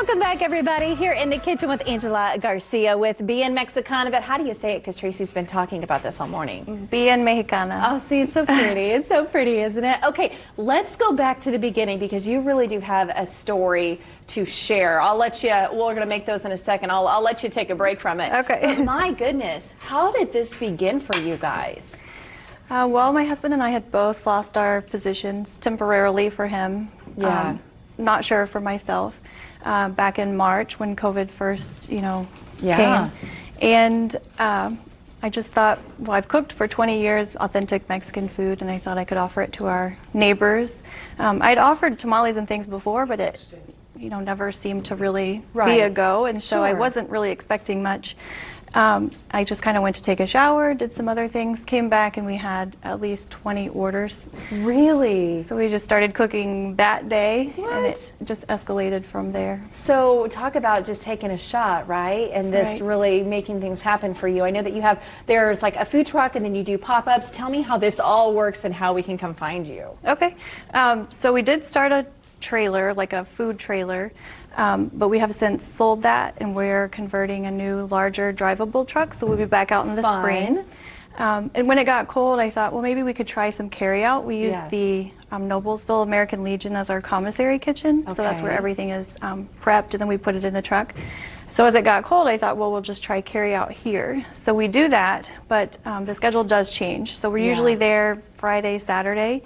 Welcome back, everybody. Here in the kitchen with Angela Garcia with Bien Mexicana. But how do you say it? Because Tracy's been talking about this all morning. Bien Mexicana. Oh, see, it's so pretty. It's so pretty, isn't it? Okay, let's go back to the beginning because you really do have a story to share. I'll let you, we're going to make those in a second. I'll let you take a break from it. Okay. But my goodness, how did this begin for you guys? Well, my husband and I had both lost our positions temporarily for him. Yeah. Not sure for myself. Back in March when COVID first, Yeah. came. And I just thought, well, I've cooked for 20 years authentic Mexican food, and I thought I could offer it to our neighbors. I'd offered tamales and things before, but it, never seemed to really be a go, and so I wasn't really expecting much. I just kind of went to take a shower, did some other things, came back, and we had at least 20 orders. Really? So we just started cooking that day, and it just escalated from there. So talk about just taking a shot, right? And this really making things happen for you. I know that there's like a food truck and then you do pop-ups. Tell me how this all works and how we can come find you. Okay. So we did start a trailer, like a food trailer, but we have since sold that, and we're converting a new, larger, drivable truck, so we'll be back out in the spring. And when it got cold, I thought, well, maybe we could try some carry-out. We used the Noblesville American Legion as our commissary kitchen, so that's where everything is prepped, and then we put it in the truck. So as it got cold, I thought, well, we'll just try carry-out here. So we do that, but the schedule does change. So we're usually there Friday, Saturday.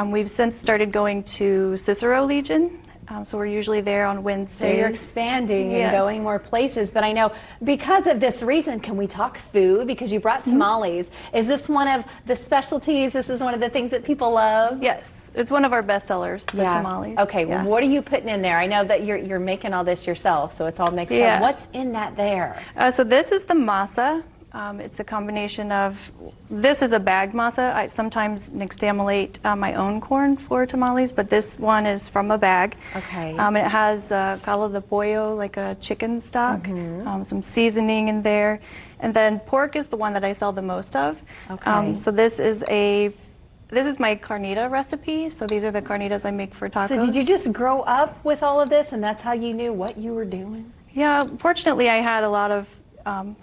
We've since started going to Cicero Legion, so we're usually there on Wednesdays. So you're expanding and going more places, but I know because of this reason, can we talk food? Because you brought tamales. Is this one of the specialties? This is one of the things that people love? Yes, it's one of our best sellers, the tamales. Okay, well, what are you putting in there? I know that you're making all this yourself, so it's all mixed up. What's in that there? So this is the masa. It's a combination of, this is a bagged masa. I sometimes nixtamulate my own corn for tamales, but this one is from a bag. Okay. It has caldo de pollo, like a chicken stock, some seasoning in there. And then pork is the one that I sell the most of. Okay. So this is my carnita recipe. So these are the carnitas I make for tacos. So did you just grow up with all of this and that's how you knew what you were doing? Yeah, fortunately I had a lot of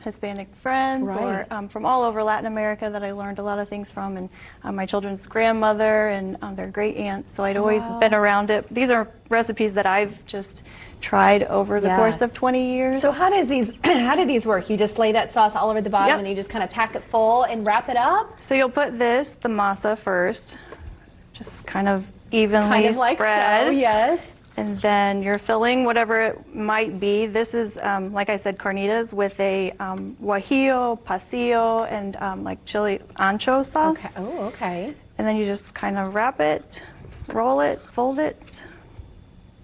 Hispanic friends or from all over Latin America that I learned a lot of things from, and my children's grandmother and their great aunts, so I'd always been around it. These are recipes that I've just tried over the course of 20 years. So how do these work? You just lay that sauce all over the bottom and you just kind of pack it full and wrap it up? So you'll put the masa first, just kind of evenly spread. So, yes. And then you're filling whatever it might be. This is, like I said, carnitas with a guajillo, pasillo, and like chili ancho sauce. Okay. Oh, okay. And then you just kind of wrap it, roll it, fold it,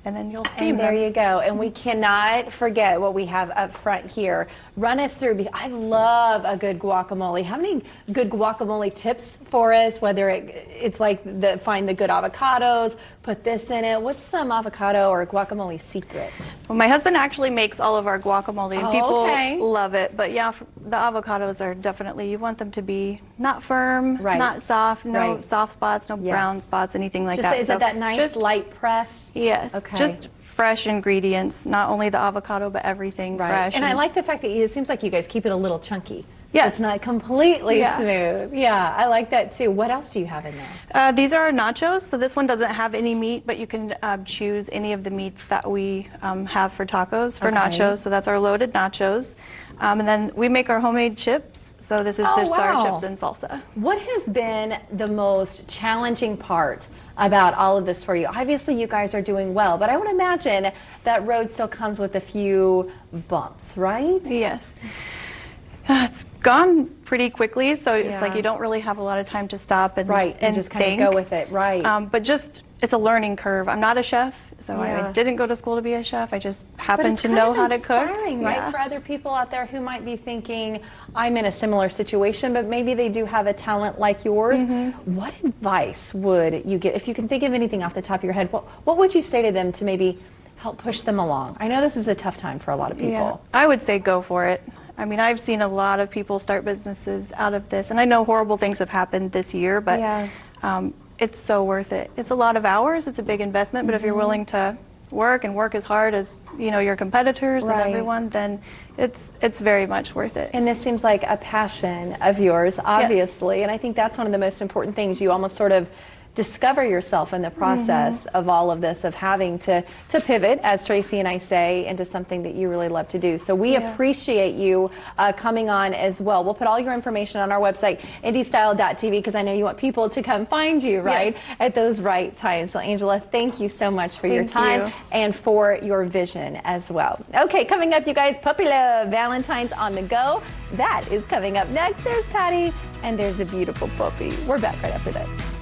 and then you'll steam them. There you go. And we cannot forget what we have up front here. Run us through. I love a good guacamole. How many good guacamole tips for us? Whether it's like find the good avocados, put this in it. What's some avocado or guacamole secrets? Well, my husband actually makes all of our guacamole, and people love it. But yeah, the avocados are definitely, you want them to be not firm, not soft, no soft spots, no brown spots, anything like that. Is it that nice light press? Yes. Okay. Just fresh ingredients, not only the avocado, but everything fresh. And I like the fact that it seems like you guys keep it a little chunky. Yes. So it's not completely smooth. Yeah, I like that too. What else do you have in there? These are our nachos. So this one doesn't have any meat, but you can choose any of the meats that we have for tacos, for nachos. So that's our loaded nachos. And then we make our homemade chips. So this is the sour chips and salsa. What has been the most challenging part about all of this for you? Obviously you guys are doing well, but I would imagine that road still comes with a few bumps, right? Yes. It's gone pretty quickly, so it's like you don't really have a lot of time to stop and and just kind of go with it, but just, it's a learning curve. I'm not a chef, so I didn't go to school to be a chef. I just happen to know how to cook. Right? For other people out there who might be thinking, I'm in a similar situation, but maybe they do have a talent like yours. What advice would you give, if you can think of anything off the top of your head, what would you say to them to maybe help push them along? I know this is a tough time for a lot of people. Yeah. I would say go for it. I mean, I've seen a lot of people start businesses out of this, and I know horrible things have happened this year, but it's so worth it. It's a lot of hours, it's a big investment, but if you're willing to work and work as hard as, you know, your competitors Right. and everyone, then it's very much worth it. And this seems like a passion of yours, obviously. And I think that's one of the most important things. You almost sort of discover yourself in the process of all of this, of having to pivot, as Tracy and I say, into something that you really love to do. So we appreciate you coming on as well. We'll put all your information on our website, indystyle.tv, because I know you want people to come find you, right, at those right times. So Angela, thank you so much for your time and for your vision as well. Okay, coming up, you guys, Puppy Love Valentine's on the go. That is coming up next. There's Patty, and there's a beautiful puppy. We're back right after this.